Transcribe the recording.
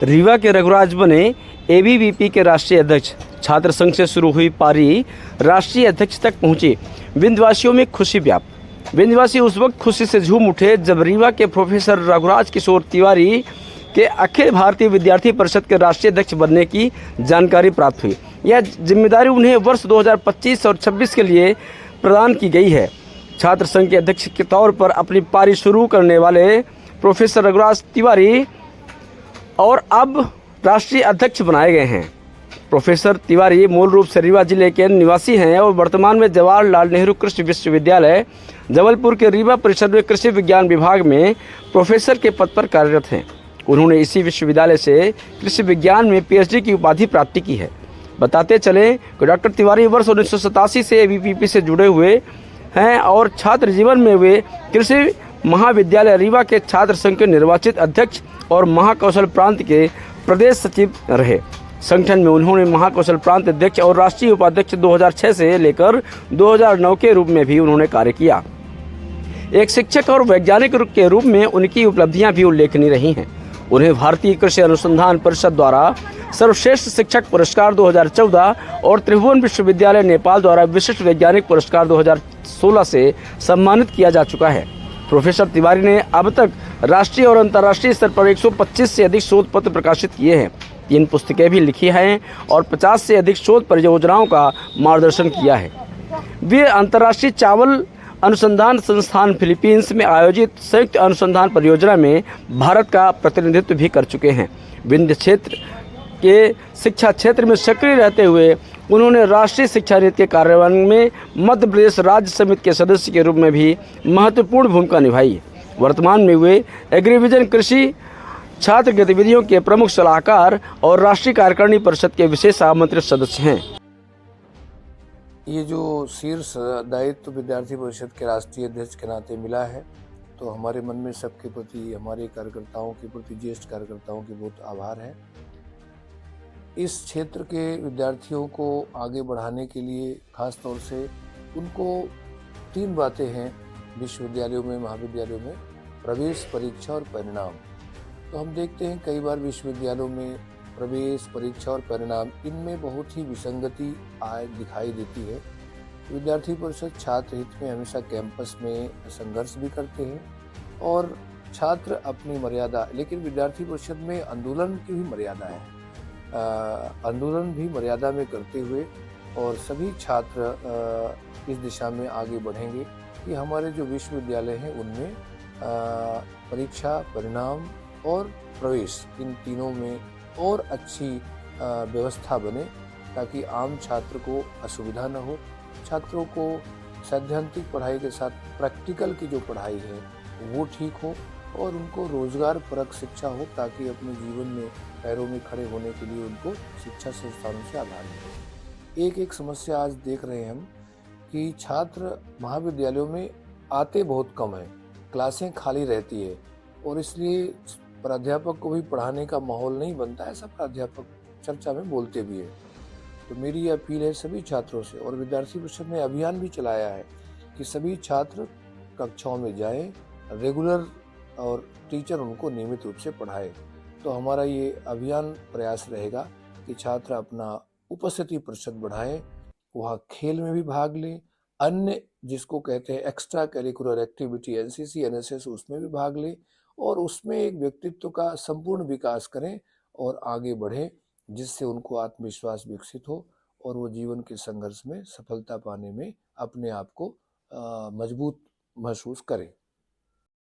रीवा के रघुराज बने एबीवीपी के राष्ट्रीय अध्यक्ष। छात्र संघ से शुरू हुई पारी राष्ट्रीय अध्यक्ष तक पहुंची। विंध्यवासियों में खुशी व्याप्त। विंध्यवासी उस वक्त खुशी से झूम उठे जब रीवा के प्रोफेसर रघुराज किशोर तिवारी के अखिल भारतीय विद्यार्थी परिषद के राष्ट्रीय अध्यक्ष बनने की जानकारी प्राप्त हुई। यह जिम्मेदारी उन्हें वर्ष 2025 और 26 के लिए प्रदान की गई है। छात्र संघ के अध्यक्ष के तौर पर अपनी पारी शुरू करने वाले प्रोफेसर रघुराज तिवारी और अब राष्ट्रीय अध्यक्ष बनाए गए हैं। प्रोफेसर तिवारी मूल रूप से रीवा जिले के निवासी हैं और वर्तमान में जवाहरलाल नेहरू कृषि विश्वविद्यालय जबलपुर के रीवा परिसर में कृषि विज्ञान विभाग में प्रोफेसर के पद पर कार्यरत हैं। उन्होंने इसी विश्वविद्यालय से कृषि विज्ञान में पीएचडी की उपाधि प्राप्त की है। बताते चले कि डॉक्टर तिवारी वर्ष 1987 से एबीवीपी से जुड़े हुए हैं और छात्र जीवन में वे कृषि महाविद्यालय रीवा के छात्र संघ के निर्वाचित अध्यक्ष और महाकौशल प्रांत के प्रदेश सचिव रहे। संगठन में उन्होंने महाकौशल प्रांत अध्यक्ष और राष्ट्रीय उपाध्यक्ष 2006 से लेकर 2009 के रूप में भी उन्होंने कार्य किया। एक शिक्षक और वैज्ञानिक के रूप में उनकी उपलब्धियां भी उल्लेखनीय रही हैं। उन्हें भारतीय कृषि अनुसंधान परिषद द्वारा सर्वश्रेष्ठ शिक्षक पुरस्कार 2014 और त्रिभुवन विश्वविद्यालय नेपाल द्वारा विशिष्ट वैज्ञानिक पुरस्कार 2016 से सम्मानित किया जा चुका है। प्रोफेसर तिवारी ने अब तक राष्ट्रीय और अंतर्राष्ट्रीय स्तर पर 125 से अधिक शोध पत्र प्रकाशित किए हैं। 3 पुस्तकें भी लिखी हैं और 50 से अधिक शोध परियोजनाओं का मार्गदर्शन किया है। वे अंतर्राष्ट्रीय चावल अनुसंधान संस्थान फिलीपींस में आयोजित संयुक्त अनुसंधान परियोजना में भारत का प्रतिनिधित्व भी कर चुके हैं। विंध्य क्षेत्र के शिक्षा क्षेत्र में सक्रिय रहते हुए उन्होंने राष्ट्रीय शिक्षा नीति के कार्यान्वयन में मध्य प्रदेश राज्य समिति के सदस्य के रूप में भी महत्वपूर्ण भूमिका निभाई। वर्तमान में वे एग्रीविजन कृषि छात्र गतिविधियों के प्रमुख सलाहकार और राष्ट्रीय कार्यकारिणी परिषद के विशेष आमंत्रित सदस्य हैं। ये जो शीर्ष दायित्व विद्यार्थी परिषद के राष्ट्रीय अध्यक्ष के नाते मिला है, तो हमारे मन में सबके प्रति, हमारे कार्यकर्ताओं के प्रति, ज्येष्ठ कार्यकर्ताओं की बहुत आभार है। इस क्षेत्र के विद्यार्थियों को आगे बढ़ाने के लिए खास तौर से उनको 3 बातें हैं विश्वविद्यालयों में, महाविद्यालयों में: प्रवेश, परीक्षा और परिणाम। तो हम देखते हैं कई बार विश्वविद्यालयों में प्रवेश, परीक्षा और परिणाम, इनमें बहुत ही विसंगति दिखाई देती है। विद्यार्थी परिषद छात्र हित में हमेशा कैंपस में संघर्ष भी करते हैं और छात्र अपनी मर्यादा, लेकिन विद्यार्थी परिषद में आंदोलन की भी मर्यादा है। आंदोलन भी मर्यादा में करते हुए और सभी छात्र इस दिशा में आगे बढ़ेंगे कि हमारे जो विश्वविद्यालय हैं उनमें परीक्षा, परिणाम और प्रवेश, इन तीनों में और अच्छी व्यवस्था बने ताकि आम छात्र को असुविधा न हो। छात्रों को सैद्धांतिक पढ़ाई के साथ प्रैक्टिकल की जो पढ़ाई है वो ठीक हो और उनको रोजगार परक शिक्षा हो ताकि अपने जीवन में पैरों में खड़े होने के लिए उनको शिक्षा संस्थानों से आधार मिले। एक समस्या आज देख रहे हैं हम कि छात्र महाविद्यालयों में आते बहुत कम हैं, क्लासें खाली रहती है और इसलिए प्राध्यापक को भी पढ़ाने का माहौल नहीं बनता है। सब प्राध्यापक चर्चा में बोलते भी है। तो मेरी ये अपील है सभी छात्रों से, और विद्यार्थी परिषद ने अभियान भी चलाया है कि सभी छात्र कक्षाओं में जाएं, रेगुलर और टीचर उनको नियमित रूप से पढ़ाए। तो हमारा ये अभियान प्रयास रहेगा कि छात्र अपना उपस्थिति प्रतिशत बढ़ाएं, वहाँ खेल में भी भाग लें, अन्य जिसको कहते हैं extra curricular activity, NCC, NSS, उसमें भी भाग लें और उसमें एक व्यक्तित्व का संपूर्ण विकास करें और आगे बढ़ें, जिससे उनको आत्मविश्वास विकसित हो और वो जीवन के संघर्ष में सफलता पाने में अपने आप को मजबूत महसूस करें।